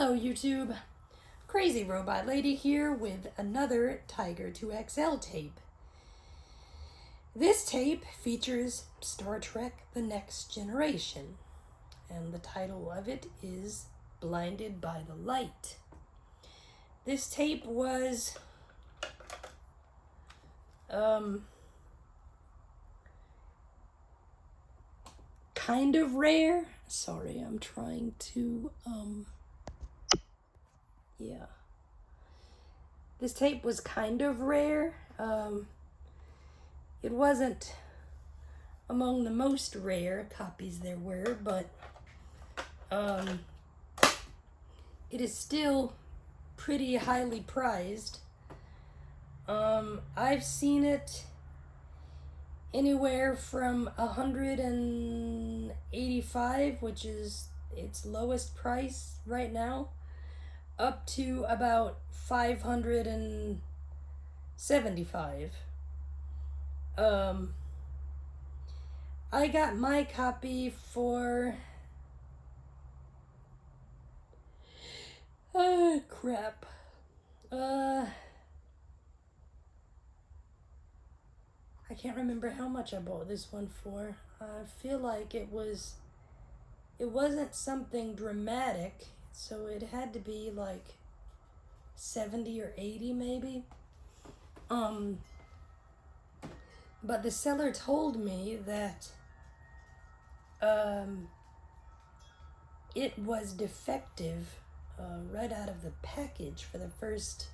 Hello YouTube, Crazy Robot Lady here with another Tiger 2XL tape. This tape features Star Trek The Next Generation, and the title of it is Blinded by the Light. This tape was kind of rare. Sorry, I'm trying to this tape was kind of rare. It wasn't among the most rare copies there were, but it is still pretty highly prized. I've seen it anywhere from $185, which is its lowest price right now, up to about $575. I got my copy for crap. I can't remember how much I bought this one for. I feel like it wasn't something dramatic, so it had to be like 70 or 80 maybe. But the seller told me that it was defective right out of the package for the first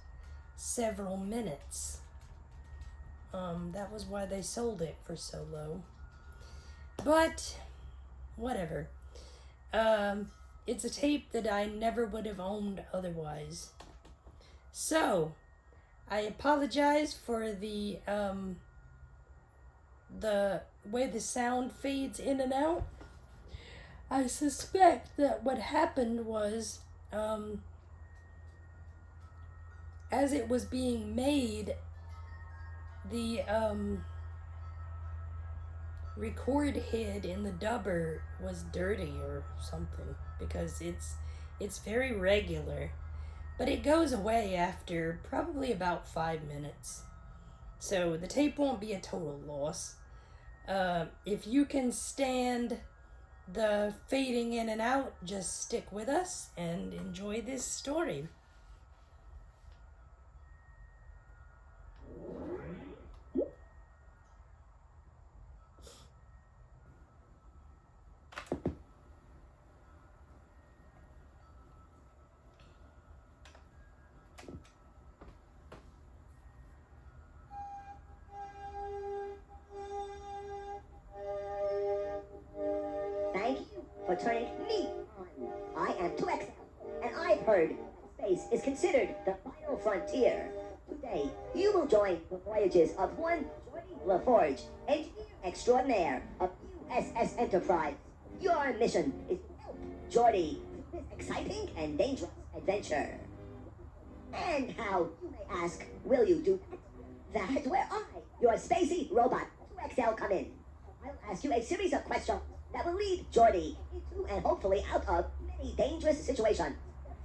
several minutes. That was why they sold it for so low. But whatever. It's a tape that I never would have owned otherwise. So, I apologize for the way the sound fades in and out. I suspect that what happened was, as it was being made, the record head in the dubber was dirty or something, because it's very regular, but it goes away after probably about 5 minutes, so the tape won't be a total loss. If you can stand the fading in and out, just stick with us and enjoy this story. Thank you for turning me on. I am 2XL, and I've heard that space is considered the final frontier. Today, you will join the voyages of one Geordi LaForge, engineer extraordinaire of USS Enterprise. Your mission is to help Geordi through this exciting and dangerous adventure. And how, you may ask, will you do that? That's where I, your spacey robot 2XL, come in. I'll ask you a series of questions that will lead Geordi into and hopefully out of many dangerous situations.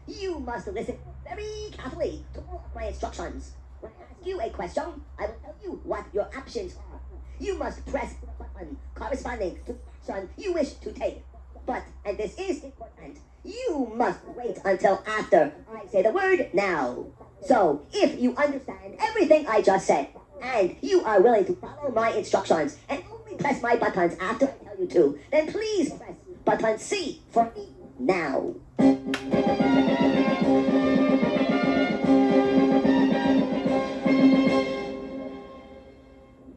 You must listen very carefully to all of my instructions. When I ask you a question, I will tell you what your options are. You must press the button corresponding to the action you wish to take. But, and this is important, you must wait until after I say the word now. So, if you understand everything I just said, and you are willing to follow my instructions and only press my buttons after I tell you to, then please press button C for me now.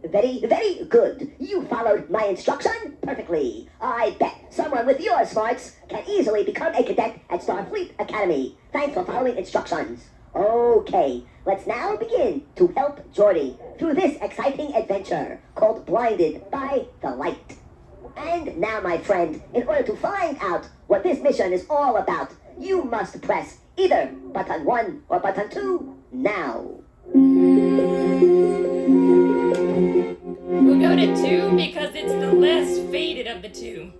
Very, very good. You followed my instruction perfectly. I bet someone with your smarts can easily become a cadet at Starfleet Academy. Thanks for following instructions. Okay, let's now begin to help Geordi through this exciting adventure called Blinded by the Light. And now, my friend, in order to find out what this mission is all about, you must press either button 1 or button 2 now. We'll go to 2 because it's the less faded of the two.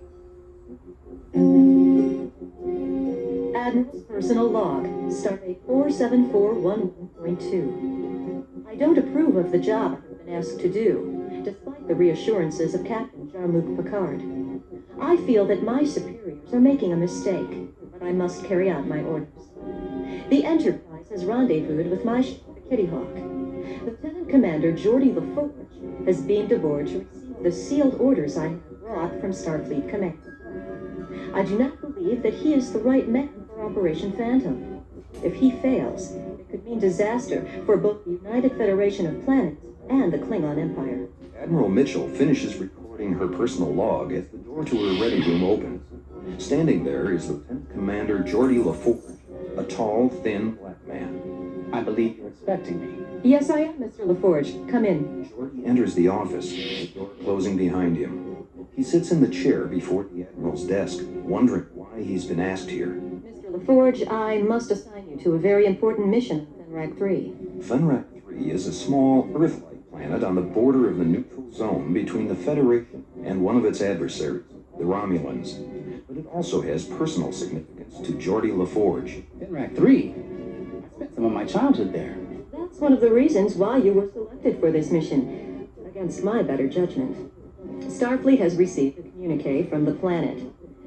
Admiral's personal log, stardate 47411.2. I don't approve of the job I've been asked to do, despite the reassurances of Captain Jean-Luc Picard. I feel that my superiors are making a mistake, but I must carry out my orders. The Enterprise has rendezvoused with my ship, the Kitty Hawk. Lieutenant Commander Geordi LaForge has beamed aboard to receive the sealed orders I have brought from Starfleet Command. I do not believe that he is the right man for Operation Phantom. If he fails, it could mean disaster for both the United Federation of Planets and the Klingon Empire. Admiral Mitchell finishes recording her personal log as the door to her ready room opens. Standing there is Lieutenant Commander Geordi LaForge, a tall, thin black man. I believe you're expecting me. Yes, I am, Mr. LaForge. Come in. Geordi enters the office, the door closing behind him. He sits in the chair before the Admiral's desk, wondering why he's been asked here. Mr. LaForge, I must assign you to a very important mission on Fenrak 3. Fenrak 3 is a small, Earth-like planet on the border of the neutral zone between the Federation and one of its adversaries, the Romulans. But it also has personal significance to Geordi LaForge. Fenrak 3? I spent some of my childhood there. That's one of the reasons why you were selected for this mission, against my better judgment. Starfleet has received a communique from the planet.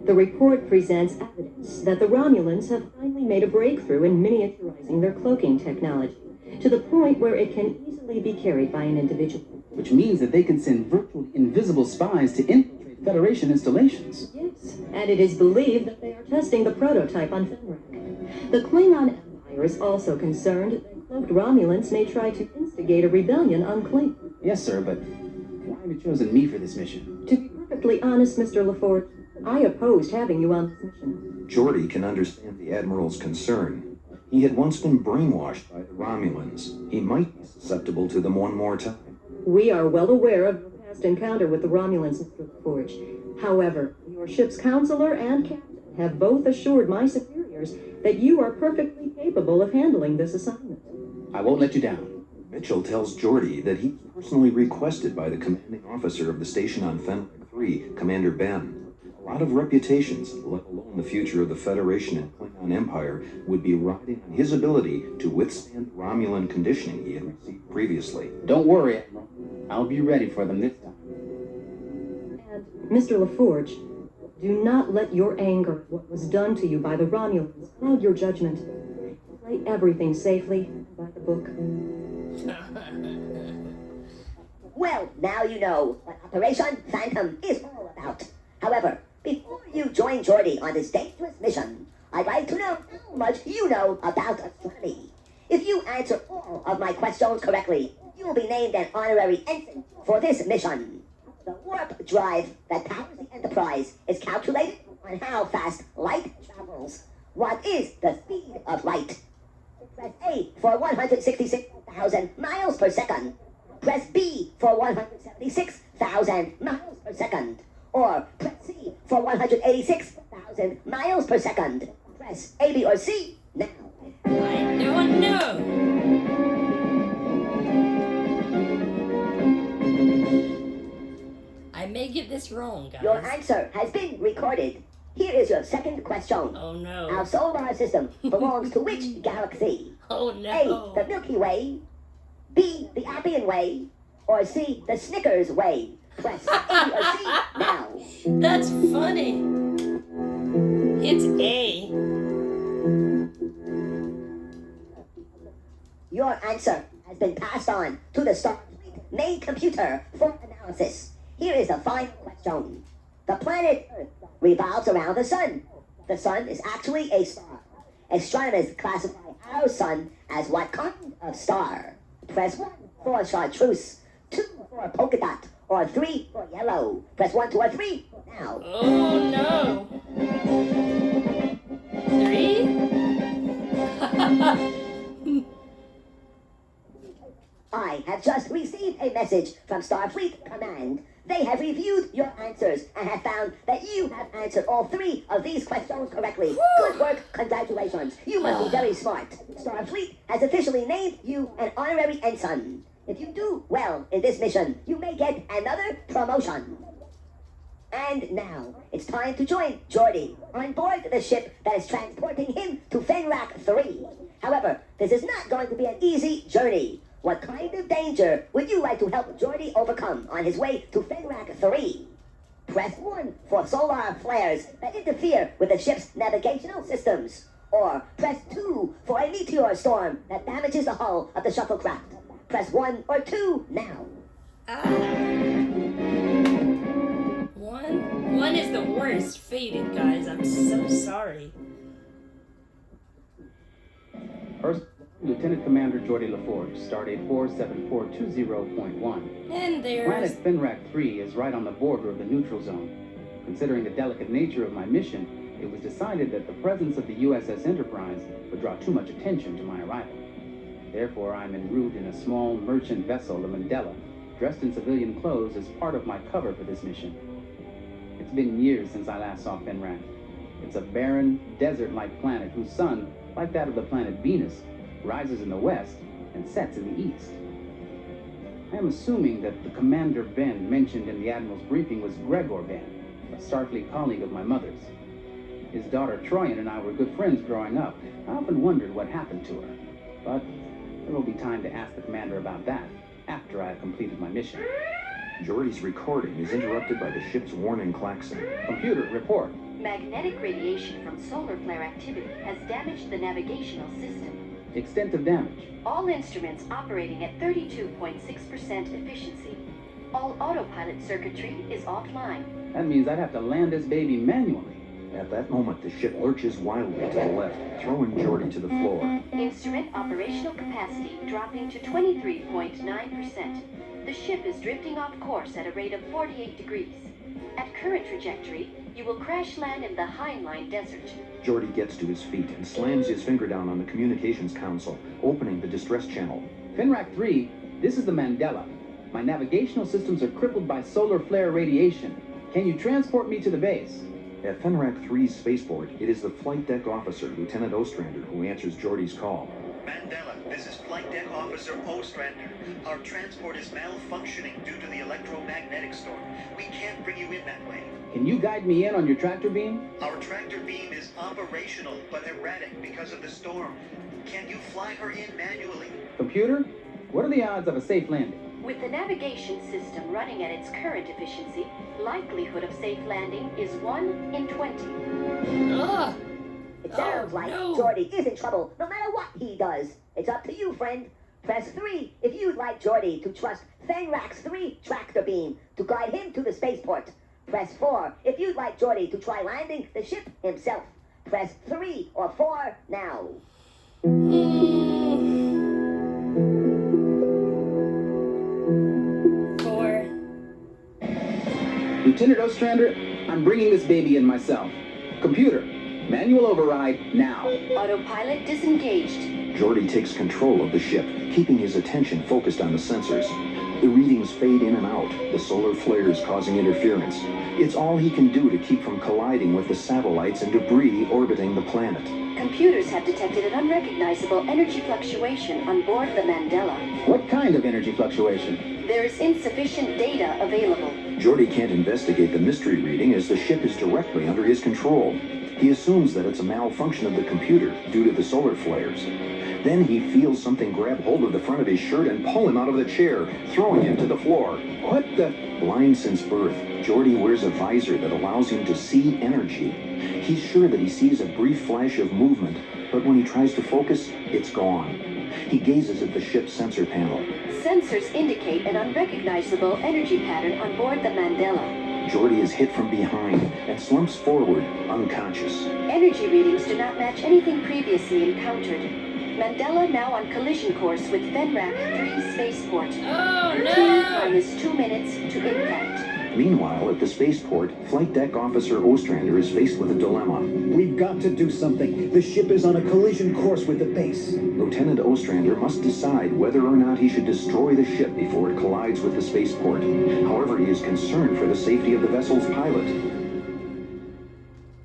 The report presents evidence that the Romulans have finally made a breakthrough in miniaturizing their cloaking technology, to the point where it can easily be carried by an individual. Which means that they can send virtually invisible spies to infiltrate Federation installations. Yes, and it is believed that they are testing the prototype on Fenrak. The Klingon Empire is also concerned that cloaked Romulans may try to instigate a rebellion on Klingon. Yes, sir, but why have you chosen me for this mission? To be perfectly honest, Mr. LaForge, I opposed having you on this mission. Geordi can understand the Admiral's concern. He had once been brainwashed by the Romulans. He might be susceptible to them one more time. We are well aware of your past encounter with the Romulans, Mr. LaForge. However, your ship's counselor and captain have both assured my superiors that you are perfectly capable of handling this assignment. I won't let you down. Mitchell tells Geordi that he's personally requested by the commanding officer of the station on Fenrak 3, Commander Ben. A lot of reputations, let alone the future of the Federation and Klingon Empire, would be riding on his ability to withstand the Romulan conditioning he had received previously. Don't worry, Admiral. I'll be ready for them this time. And, Mr. LaForge, do not let your anger at what was done to you by the Romulans cloud your judgment. Play everything safely by the book. Well, now you know what Operation Phantom is all about. However, before you join Geordi on this dangerous mission, I'd like to know how much you know about astronomy. If you answer all of my questions correctly, you will be named an honorary ensign for this mission. The warp drive that powers the Enterprise is calculated on how fast light travels. What is the speed of light? Press A for 166,000 miles per second. Press B for 176,000 miles per second. Or press C for 186,000 miles per second. Press A, B, or C now. I don't know. I may get this wrong, guys. Your answer has been recorded. Here is your second question. Oh no. Our solar system belongs to which galaxy? Oh no. A, the Milky Way. B, the Appian Way. Or C, the Snickers Way. Press A, B, or C now. That's funny. It's A. Your answer has been passed on to the Starfleet main computer for analysis. Here is the final question. The planet Earth revolves around the sun. The sun is actually a star. Astronomers classify our sun as what kind of star? Press 1 for chartreuse, 2 for polka dot, or 3 for yellow. Press 1, 2, or 3 now. Oh no. 3? I have just received a message from Starfleet Command. They have reviewed your answers and have found that you have answered all 3 of these questions correctly. Good work, congratulations. You must be very smart. Starfleet has officially named you an honorary ensign. If you do well in this mission, you may get another promotion. And now, it's time to join Geordi on board the ship that is transporting him to Fenrak 3. However, this is not going to be an easy journey. What kind of danger would you like to help Geordi overcome on his way to Fenrak 3? Press 1 for solar flares that interfere with the ship's navigational systems. Or press 2 for a meteor storm that damages the hull of the shuttlecraft. Press 1 or 2 now. One is the worst faded, guys. I'm so sorry. First, Lieutenant Commander Geordi LaForge, Stardate 47420.1. And there's... Planet Fenrak 3 is right on the border of the neutral zone. Considering the delicate nature of my mission, it was decided that the presence of the USS Enterprise would draw too much attention to my arrival. Therefore, I'm en route in a small merchant vessel, the Mandela, dressed in civilian clothes as part of my cover for this mission. It's been years since I last saw Fenrak. It's a barren, desert-like planet whose sun, like that of the planet Venus, rises in the west and sets in the east. I am assuming that the Commander Ben mentioned in the Admiral's briefing was Gregor Ben, a Starfleet colleague of my mother's. His daughter Troyan and I were good friends growing up. I often wondered what happened to her, but there will be time to ask the Commander about that after I have completed my mission. Geordi's recording is interrupted by the ship's warning klaxon. Computer, report. Magnetic radiation from solar flare activity has damaged the navigational system. Extent of damage. All instruments operating at 32.6% efficiency. All autopilot circuitry is offline. That means I'd have to land this baby manually. At that moment, the ship lurches wildly to the left, throwing Geordi to the floor. Instrument operational capacity dropping to 23.9%. The ship is drifting off course at a rate of 48 degrees. At current trajectory, you will crash land in the Heinlein Desert. Geordi gets to his feet and slams his finger down on the communications console, opening the distress channel. Fenrak 3, this is the Mandela. My navigational systems are crippled by solar flare radiation. Can you transport me to the base? At Fenrak 3's spaceport, it is the flight deck officer, Lieutenant Ostrander, who answers Geordi's call. Mandela, this is Flight Deck Officer Ostrander. Our transport is malfunctioning due to the electromagnetic storm. We can't bring you in that way. Can you guide me in on your tractor beam? Our tractor beam is operational, but erratic because of the storm. Can you fly her in manually? Computer, what are the odds of a safe landing? With the navigation system running at its current efficiency, likelihood of safe landing is 1 in 20. Ugh. It sounds like no. Geordi is in trouble no matter what he does. It's up to you, friend. Press 3 if you'd like Geordi to trust Fenrak's 3 tractor beam to guide him to the spaceport. Press 4 if you'd like Geordi to try landing the ship himself. Press 3 or 4 now. Lieutenant Ostrander, I'm bringing this baby in myself. Computer, manual override now. Autopilot disengaged. Geordi takes control of the ship, keeping his attention focused on the sensors. The readings fade in and out, the solar flares causing interference. It's all he can do to keep from colliding with the satellites and debris orbiting the planet. Computers have detected an unrecognizable energy fluctuation on board the Mandela. What kind of energy fluctuation? There is insufficient data available. Geordi can't investigate the mystery reading as the ship is directly under his control. He assumes that it's a malfunction of the computer due to the solar flares. Then he feels something grab hold of the front of his shirt and pull him out of the chair, throwing him to the floor. What the? Blind since birth, Geordi wears a visor that allows him to see energy. He's sure that he sees a brief flash of movement, but when he tries to focus, it's gone. He gazes at the ship's sensor panel. Sensors indicate an unrecognizable energy pattern on board the Mandela. Geordi is hit from behind and slumps forward, unconscious. Energy readings do not match anything previously encountered. Mandela now on collision course with Fenrak 3 spaceport. Oh Time no! is 2 minutes to impact. Meanwhile, at the spaceport, Flight Deck Officer Ostrander is faced with a dilemma. We've got to do something. The ship is on a collision course with the base. Lieutenant Ostrander must decide whether or not he should destroy the ship before it collides with the spaceport. However, he is concerned for the safety of the vessel's pilot.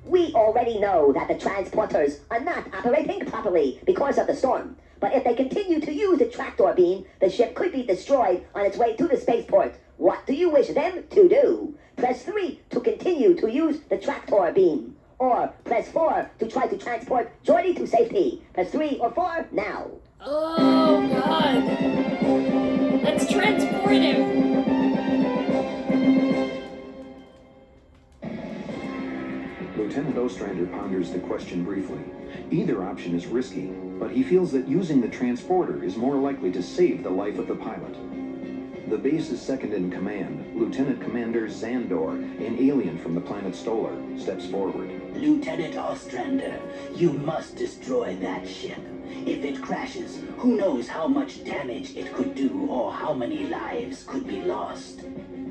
We already know that the transporters are not operating properly because of the storm. But if they continue to use the tractor beam, the ship could be destroyed on its way to the spaceport. What do you wish them to do? Press 3 to continue to use the tractor beam. Or press 4 to try to transport Jordy to safety. Press 3 or 4 now. Oh, God. Let's transport him. Lieutenant Ostrander ponders the question briefly. Either option is risky, but he feels that using the transporter is more likely to save the life of the pilot. The base's second in command, Lieutenant Commander Zandor, an alien from the planet Stolar, steps forward. Lieutenant Ostrander, you must destroy that ship. If it crashes, who knows how much damage it could do or how many lives could be lost.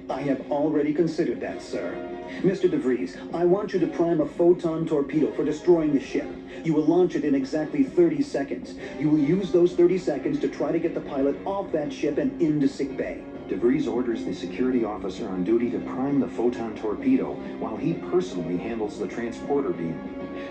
I have already considered that, sir. Mr. DeVries, I want you to prime a photon torpedo for destroying the ship. You will launch it in exactly 30 seconds. You will use those 30 seconds to try to get the pilot off that ship and into sickbay. DeVries orders the security officer on duty to prime the photon torpedo while he personally handles the transporter beam.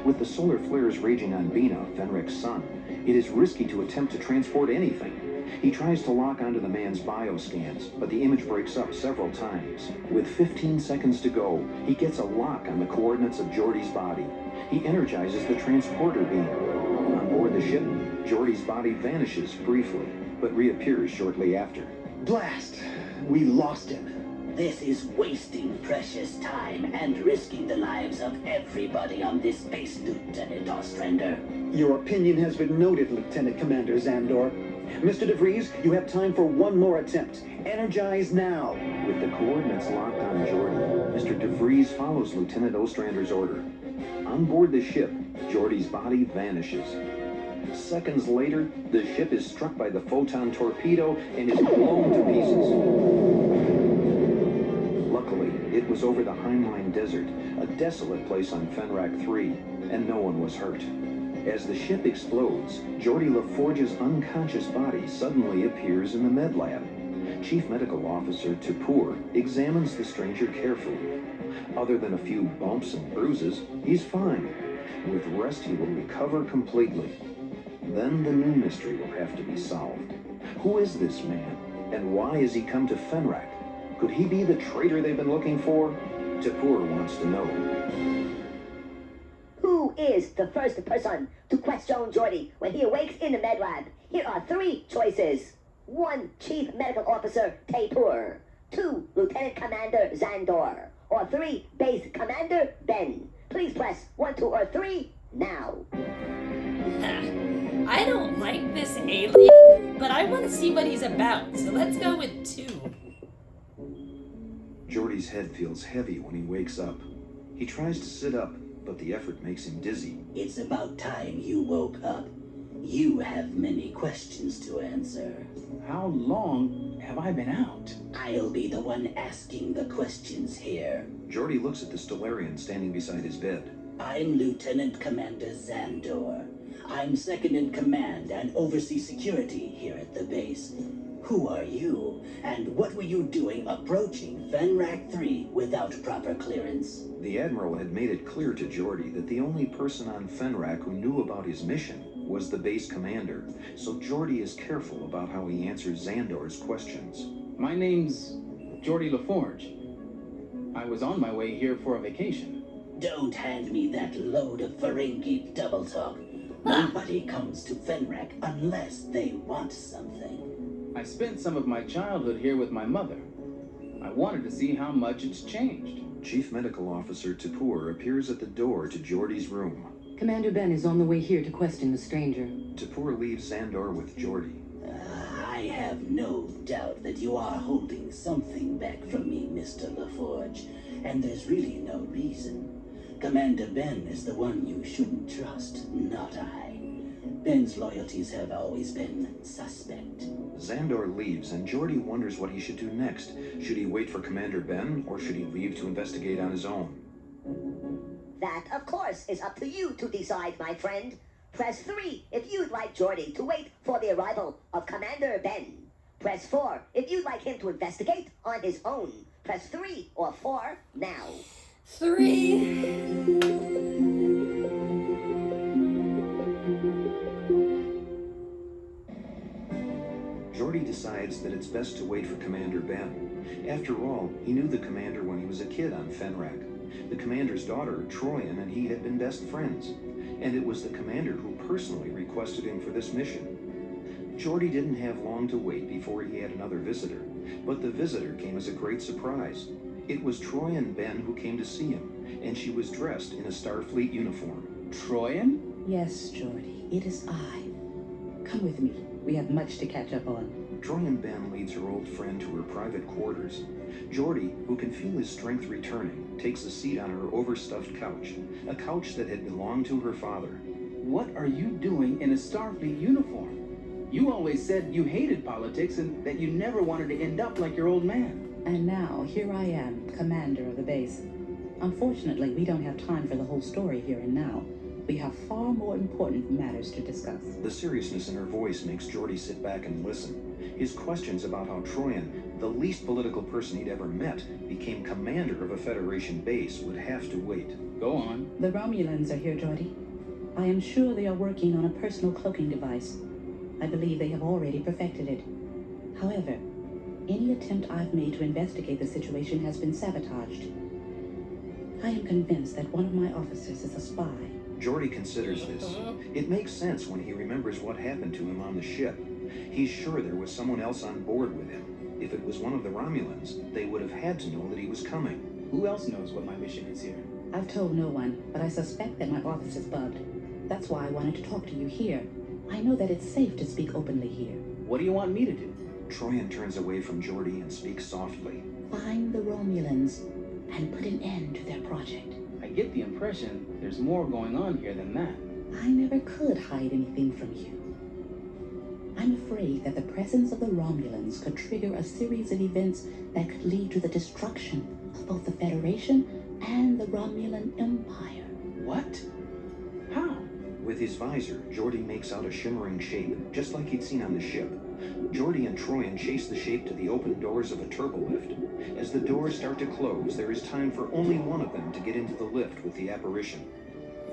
With the solar flares raging on Bina, Fenric's sun, it is risky to attempt to transport anything. He tries to lock onto the man's bioscans, but the image breaks up several times. With 15 seconds to go, he gets a lock on the coordinates of Geordi's body. He energizes the transporter beam. On board the ship, Geordi's body vanishes briefly, but reappears shortly after. Blast! We lost him. This is wasting precious time and risking the lives of everybody on this base, Lieutenant Ostrander. Your opinion has been noted, Lieutenant Commander Zandor. Mr. DeVries, you have time for one more attempt. Energize now. With the coordinates locked on Geordi, Mr. DeVries follows Lieutenant Ostrander's order. On board the ship, Geordi's body vanishes. Seconds later, the ship is struck by the photon torpedo and is blown to pieces. Luckily, it was over the Heinlein Desert, a desolate place on Fenrak 3, and no one was hurt. As the ship explodes, Geordi LaForge's unconscious body suddenly appears in the med lab. Chief Medical Officer Tupur examines the stranger carefully. Other than a few bumps and bruises, he's fine. With rest, he will recover completely. Then the new mystery will have to be solved. Who is this man, and why has he come to Fenrak? Could he be the traitor they've been looking for? Tupur wants to know. Who is the first person to question Jordy when he awakes in the med lab? Here are 3 choices. 1. Chief Medical Officer Tupur. 2. Lieutenant Commander Zandor. Or 3. Base Commander Ben. Please press 1, 2, or 3 now. I don't like this alien, but I want to see what he's about, so let's go with 2. Geordi's head feels heavy when he wakes up. He tries to sit up, but the effort makes him dizzy. It's about time you woke up. You have many questions to answer. How long have I been out? I'll be the one asking the questions here. Geordi looks at the Stellarian standing beside his bed. I'm Lieutenant Commander Zandor. I'm second in command and oversee security here at the base. Who are you, and what were you doing approaching Fenrak 3 without proper clearance? The Admiral had made it clear to Geordi that the only person on Fenrak who knew about his mission was the base commander, so Geordi is careful about how he answers Zandor's questions. My name's Geordi LaForge. I was on my way here for a vacation. Don't hand me that load of Ferengi double talk. Nobody comes to Fenrak unless they want something. I spent some of my childhood here with my mother. I wanted to see how much it's changed. Chief Medical Officer Tupur appears at the door to Geordi's room. Commander Ben is on the way here to question the stranger. Tupur leaves Zandor with Geordi. I have no doubt that you are holding something back from me, Mr. LaForge, and there's really no reason. Commander Ben is the one you shouldn't trust, not I. Ben's loyalties have always been suspect. Zandor leaves, and Geordi wonders what he should do next. Should he wait for Commander Ben, or should he leave to investigate on his own? That, of course, is up to you to decide, my friend. Press 3 if you'd like Geordi to wait for the arrival of Commander Ben. Press 4 if you'd like him to investigate on his own. Press 3 or 4 now. 3. Geordi decides that it's best to wait for Commander Ben. After all, he knew the commander when he was a kid on Fenrak. The commander's daughter, Troyan, and he had been best friends, and it was the commander who personally requested him for this mission. Geordi didn't have long to wait before he had another visitor, but the visitor came as a great surprise. It was Troyan Ben who came to see him, and she was dressed in a Starfleet uniform. Troyan? Yes, Geordi, it is I. Come with me. We have much to catch up on. Troyan Ben leads her old friend to her private quarters. Geordi, who can feel his strength returning, takes a seat on her overstuffed couch, a couch that had belonged to her father. What are you doing in a Starfleet uniform? You always said you hated politics and that you never wanted to end up like your old man. And now, here I am, commander of the base. Unfortunately, we don't have time for the whole story here and now. We have far more important matters to discuss. The seriousness in her voice makes Geordi sit back and listen. His questions about how Troyan, the least political person he'd ever met, became commander of a Federation base would have to wait. Go on. The Romulans are here, Geordi. I am sure they are working on a personal cloaking device. I believe they have already perfected it. However, any attempt I've made to investigate the situation has been sabotaged. I am convinced that one of my officers is a spy. Geordi considers this. It makes sense when he remembers what happened to him on the ship. He's sure there was someone else on board with him. If it was one of the Romulans, they would have had to know that he was coming. Who else knows what my mission is here? I've told no one, but I suspect that my office is bugged. That's why I wanted to talk to you here. I know that it's safe to speak openly here. What do you want me to do? Troyan turns away from Geordi and speaks softly. Find the Romulans and put an end to their project. I get the impression there's more going on here than that. I never could hide anything from you. I'm afraid that the presence of the Romulans could trigger a series of events that could lead to the destruction of both the Federation and the Romulan Empire. What? How? With his visor, Geordi makes out a shimmering shape, just like he'd seen on the ship. Geordi and Troyan chase the shape to the open doors of a turbolift. As the doors start to close, there is time for only one of them to get into the lift with the apparition.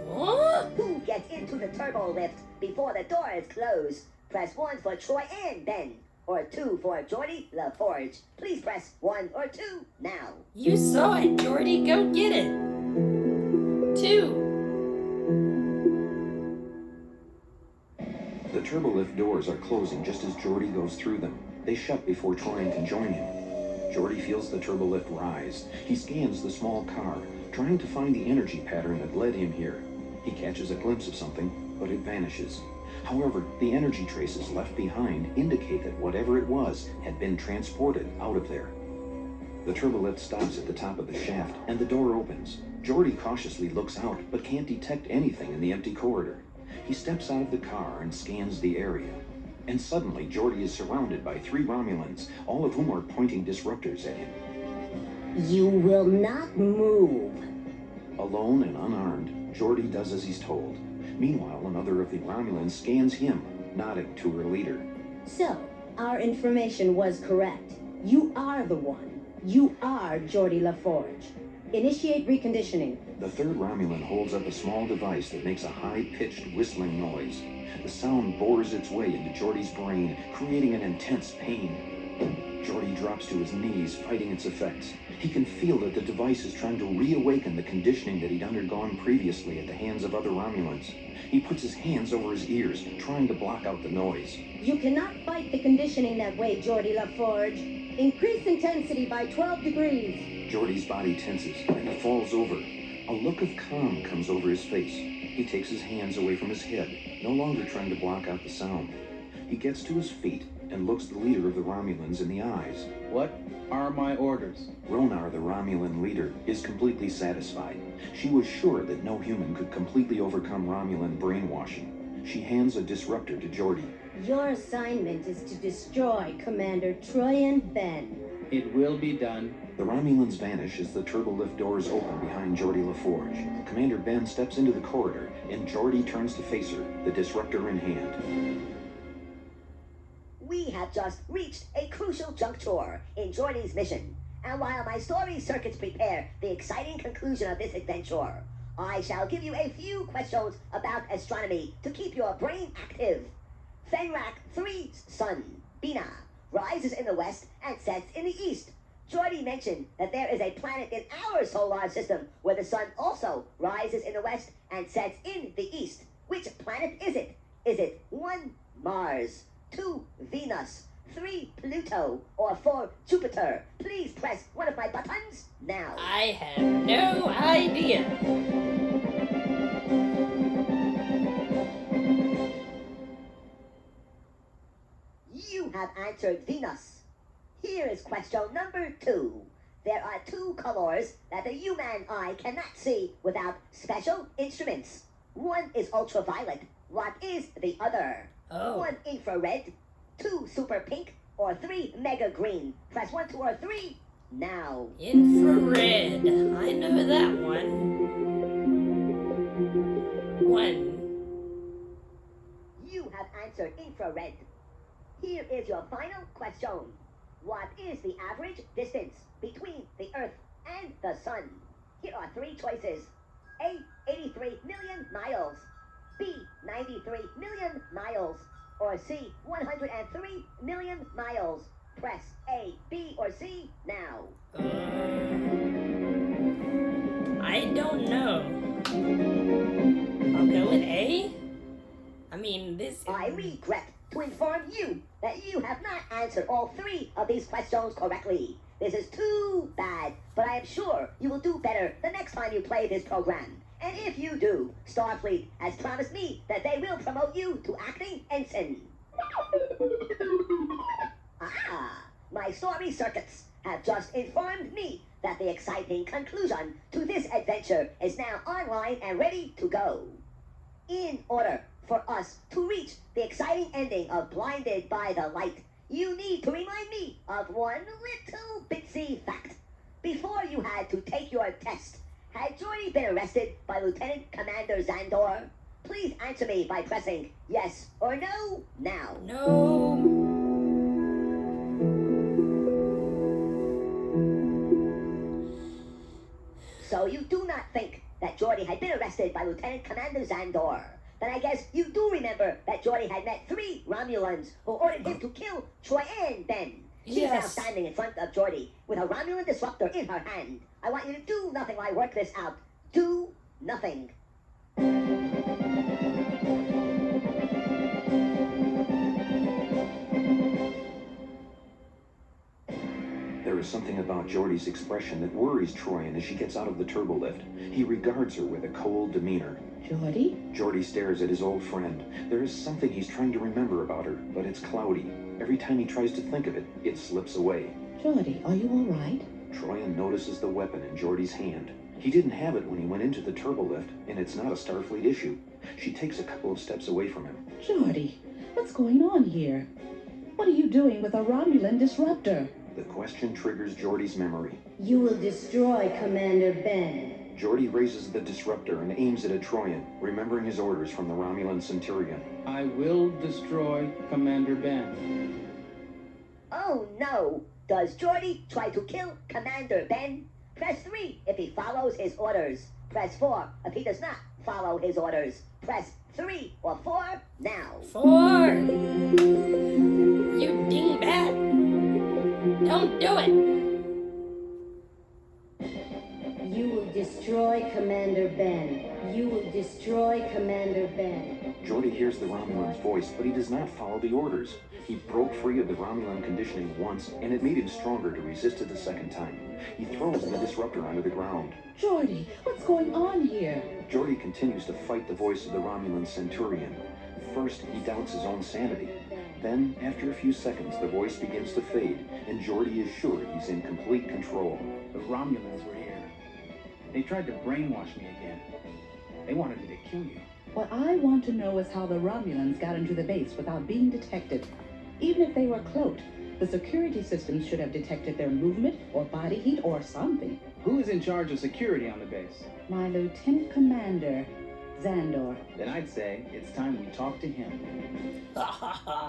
What? Who gets into the turbo lift before the doors close? Press 1 for Troy and Ben, or 2 for Geordi LaForge. Please press 1 or 2 now. You saw it, Geordi. Go get it. 2. The turbolift doors are closing just as Geordi goes through them. They shut before Troyan can join him. Geordi feels the turbolift rise. He scans the small car, trying to find the energy pattern that led him here. He catches a glimpse of something, but it vanishes. However, the energy traces left behind indicate that whatever it was had been transported out of there. The turbolift stops at the top of the shaft, and the door opens. Geordi cautiously looks out, but can't detect anything in the empty corridor. He steps out of the car and scans the area. And suddenly, Geordi is surrounded by 3 Romulans, all of whom are pointing disruptors at him. You will not move. Alone and unarmed, Geordi does as he's told. Meanwhile, another of the Romulans scans him, nodding to her leader. So, our information was correct. You are the one. You are Geordi LaForge. Initiate reconditioning. The third Romulan holds up a small device that makes a high-pitched whistling noise. The sound bores its way into Geordi's brain, creating an intense pain. Geordi drops to his knees, fighting its effects. He can feel that the device is trying to reawaken the conditioning that he'd undergone previously at the hands of other Romulans. He puts his hands over his ears, trying to block out the noise. You cannot fight the conditioning that way, Geordi LaForge. Increase intensity by 12 degrees. Geordi's body tenses, and he falls over. A look of calm comes over his face. He takes his hands away from his head, no longer trying to block out the sound. He gets to his feet and looks the leader of the Romulans in the eyes. What are my orders? Ronar, the Romulan leader, is completely satisfied. She was sure that no human could completely overcome Romulan brainwashing. She hands a disruptor to Geordi. Your assignment is to destroy Commander Troyan Ben. It will be done. The Romulans vanish as the turbolift doors open behind Geordi LaForge. Commander Ben steps into the corridor, and Geordi turns to face her, the disruptor in hand. We have just reached a crucial juncture in Geordi's mission. And while my story circuits prepare the exciting conclusion of this adventure, I shall give you a few questions about astronomy to keep your brain active. Fenrak 3's sun, Bina, rises in the west and sets in the east. Jordy mentioned that there is a planet in our solar system where the sun also rises in the west and sets in the east. Which planet is it? Is it 1, Mars, 2, Venus, 3, Pluto, or 4, Jupiter? Please press one of my buttons now. I have no idea. You have answered Venus. Here is question number 2. There are 2 colors that the human eye cannot see without special instruments. One is ultraviolet. What is the other? Oh. 1 infrared, 2 super pink, or 3 mega green. Press 1, 2, or 3 now. Infrared. I know that one. 1. You have answered infrared. Here is your final question. What is the average distance between the Earth and the Sun? Here are 3 choices. A, 83 million miles. B, 93 million miles. Or C, 103 million miles. Press A, B, or C now. I don't know. I'll go with A. I mean, this... I regret to inform you that you have not answered all 3 of these questions correctly. This is too bad, but I am sure you will do better the next time you play this program. And if you do, Starfleet has promised me that they will promote you to acting ensign. My story circuits have just informed me that the exciting conclusion to this adventure is now online and ready to go. In order for us to reach the exciting ending of Blinded by the Light, you need to remind me of one little bitsy fact. Before you had to take your test, had Jordy been arrested by Lieutenant Commander Zandor? Please answer me by pressing yes or no now. No. So you do not think that Jordy had been arrested by Lieutenant Commander Zandor? Then I guess you do remember that Jordy had met 3 Romulans who ordered him to kill Troy and Ben. She's now standing in front of Jordy with a Romulan disruptor in her hand. I want you to do nothing while I work this out. Do nothing. There is something about Geordi's expression that worries Troyan as she gets out of the turbolift. He regards her with a cold demeanor. Geordi? Geordi stares at his old friend. There is something he's trying to remember about her, but it's cloudy. Every time he tries to think of it, it slips away. Geordi, are you all right? Troyan notices the weapon in Geordi's hand. He didn't have it when he went into the turbolift, and it's not a Starfleet issue. She takes a couple of steps away from him. Geordi, what's going on here? What are you doing with a Romulan disruptor? The question triggers Geordi's memory. You will destroy Commander Ben. Geordi raises the disruptor and aims it at Troyan, remembering his orders from the Romulan Centurion. I will destroy Commander Ben. Oh no! Does Geordi try to kill Commander Ben? Press 3 if he follows his orders. Press 4 if he does not follow his orders. Press 3 or 4 now. 4! You dingbat! Don't do it! You will destroy Commander Ben. You will destroy Commander Ben. Geordi hears the Romulan's voice, but he does not follow the orders. He broke free of the Romulan conditioning once, and it made him stronger to resist it the second time. He throws the disruptor onto the ground. Geordi, what's going on here? Geordi continues to fight the voice of the Romulan Centurion. First, he doubts his own sanity. Then, after a few seconds, the voice begins to fade, and Geordi is sure he's in complete control. The Romulans were here. They tried to brainwash me again. They wanted me to kill you. What I want to know is how the Romulans got into the base without being detected. Even if they were cloaked, the security systems should have detected their movement or body heat or something. Who is in charge of security on the base? My Lieutenant Commander, Zandor. Then I'd say it's time we talk to him.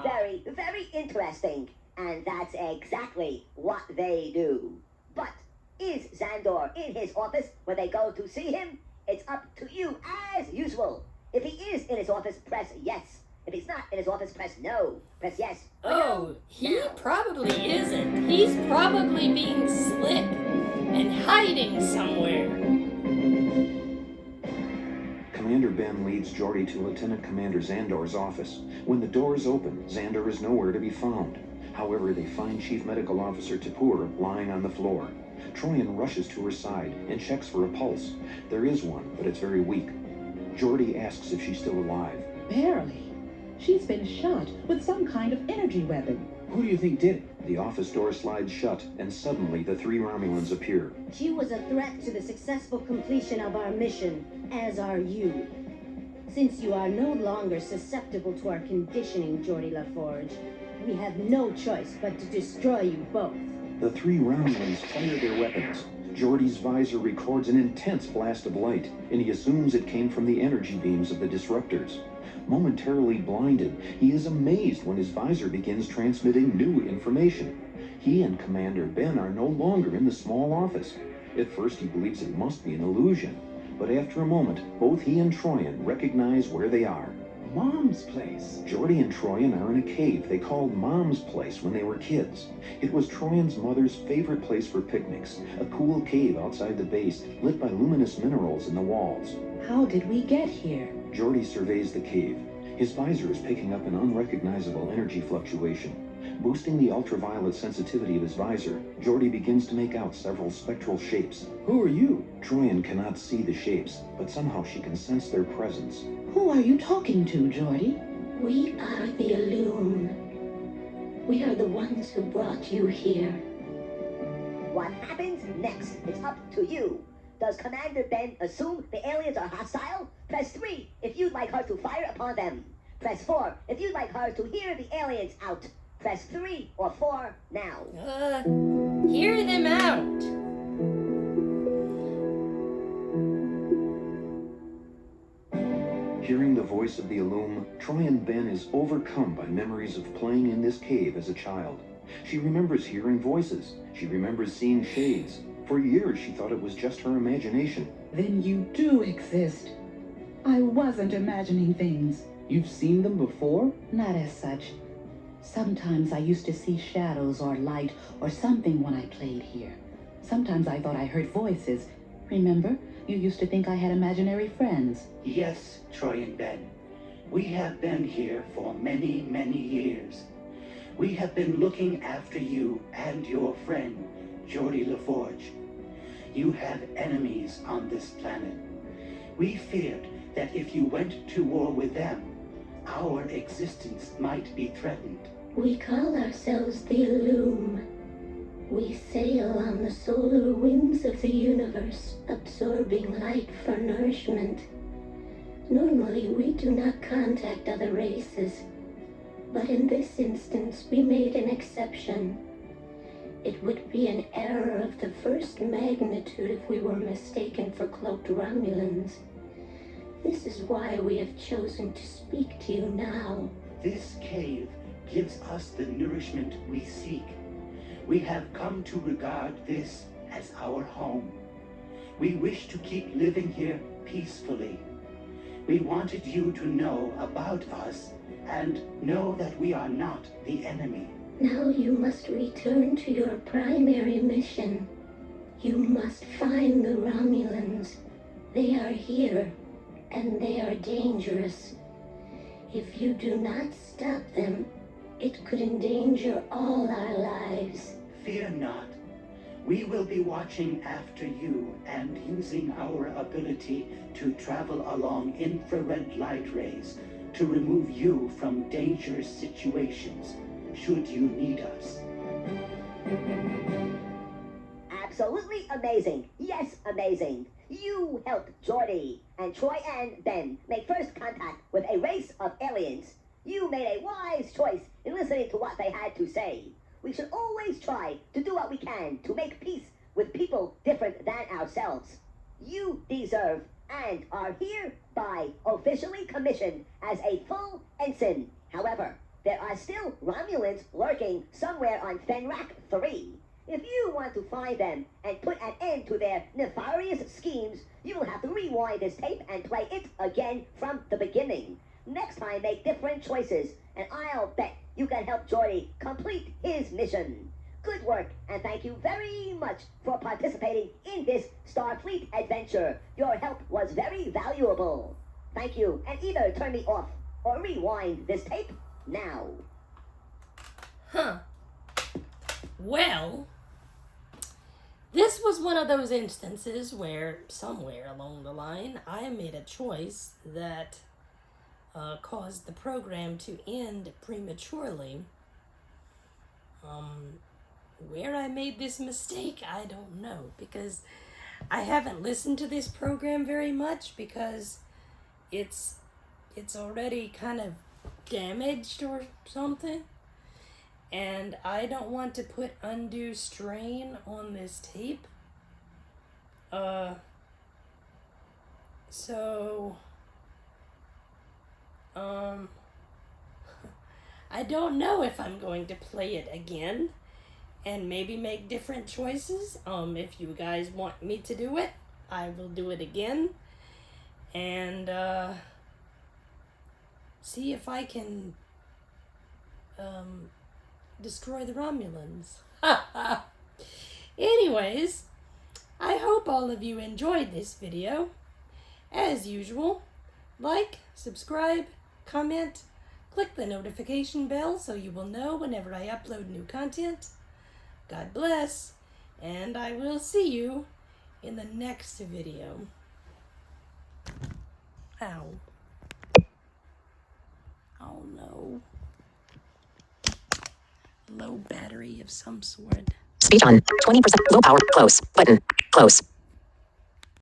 Very, very interesting. And that's exactly what they do. But is Zandor in his office when they go to see him? It's up to you as usual. If he is in his office, press yes. If he's not in his office, press no. Press yes. Oh, he Now. probably isn't. He's probably being slick and hiding somewhere. Commander Ben leads Geordi to Lieutenant Commander Xandor's office. When the doors open, Xandor is nowhere to be found. However, they find Chief Medical Officer Tapur lying on the floor. Troyan rushes to her side and checks for a pulse. There is one, but it's very weak. Geordi asks if she's still alive. Barely. She's been shot with some kind of energy weapon. Who do you think did it? The office door slides shut, and suddenly the three Romulans appear. She was a threat to the successful completion of our mission, as are you. Since you are no longer susceptible to our conditioning, Geordi LaForge, we have no choice but to destroy you both. The three Romulans fire their weapons. Geordi's visor records an intense blast of light, and he assumes it came from the energy beams of the disruptors. Momentarily blinded, he is amazed when his visor begins transmitting new information. He and Commander Ben are no longer in the small office. At first he believes it must be an illusion, but after a moment, both he and Troyan recognize where they are. Mom's place. Geordi and Troyan are in a cave they called Mom's Place when they were kids. It was Troyan's mother's favorite place for picnics, a cool cave outside the base, lit by luminous minerals in the walls. How did we get here? Geordi surveys the cave. His visor is picking up an unrecognizable energy fluctuation. Boosting the ultraviolet sensitivity of his visor, Geordi begins to make out several spectral shapes. Who are you? Troyan cannot see the shapes, but somehow she can sense their presence. Who are you talking to, Geordi? We are the Illume. We are the ones who brought you here. What happens next? It's up to you. Does Commander Ben assume the aliens are hostile? Press 3 if you'd like her to fire upon them. Press 4 if you'd like her to hear the aliens out. Press 3 or 4 now. Hear them out. Hearing the voice of the Illume, Troyan Ben is overcome by memories of playing in this cave as a child. She remembers hearing voices. She remembers seeing shades. For years, she thought it was just her imagination. Then you do exist. I wasn't imagining things. You've seen them before? Not as such. Sometimes I used to see shadows or light or something when I played here. Sometimes I thought I heard voices. Remember, you used to think I had imaginary friends. Yes, Troy and Ben. We have been here for many, many years. We have been looking after you and your friend, Geordi LaForge. You have enemies on this planet. We feared that if you went to war with them, our existence might be threatened. We call ourselves the Illume. We sail on the solar winds of the universe, absorbing light for nourishment. Normally, we do not contact other races, but in this instance, we made an exception. It would be an error of the first magnitude if we were mistaken for cloaked Romulans. This is why we have chosen to speak to you now. This cave gives us the nourishment we seek. We have come to regard this as our home. We wish to keep living here peacefully. We wanted you to know about us and know that we are not the enemy. Now you must return to your primary mission. You must find the Romulans. They are here, and they are dangerous. If you do not stop them, it could endanger all our lives. Fear not. We will be watching after you and using our ability to travel along infrared light rays to remove you from dangerous situations, should you need us. Absolutely amazing. Yes, amazing. You helped Geordi and Troy and Ben make first contact with a race of aliens. You made a wise choice in listening to what they had to say. We should always try to do what we can to make peace with people different than ourselves. You deserve and are hereby officially commissioned as a full ensign. However, there are still Romulans lurking somewhere on Fenrak 3. If you want to find them and put an end to their nefarious schemes, you will have to rewind this tape and play it again from the beginning. Next time, make different choices, and I'll bet you can help Geordi complete his mission. Good work, and thank you very much for participating in this Starfleet adventure. Your help was very valuable. Thank you, and either turn me off or rewind this tape now. Huh. Well, this was one of those instances where somewhere along the line I made a choice that caused the program to end prematurely. Where I made this mistake, I don't know, because I haven't listened to this program very much because it's already kind of damaged or something, and I don't want to put undue strain on this tape. I don't know if I'm going to play it again and maybe make different choices. If you guys want me to do it, I will do it again. And, see if I can, destroy the Romulans. Anyways, I hope all of you enjoyed this video. As usual, like, subscribe, comment, click the notification bell so you will know whenever I upload new content. God bless, and I will see you in the next video. Ow. Oh no. Low battery of some sort. Speech on. 20%. Low power. Close. Button. Close.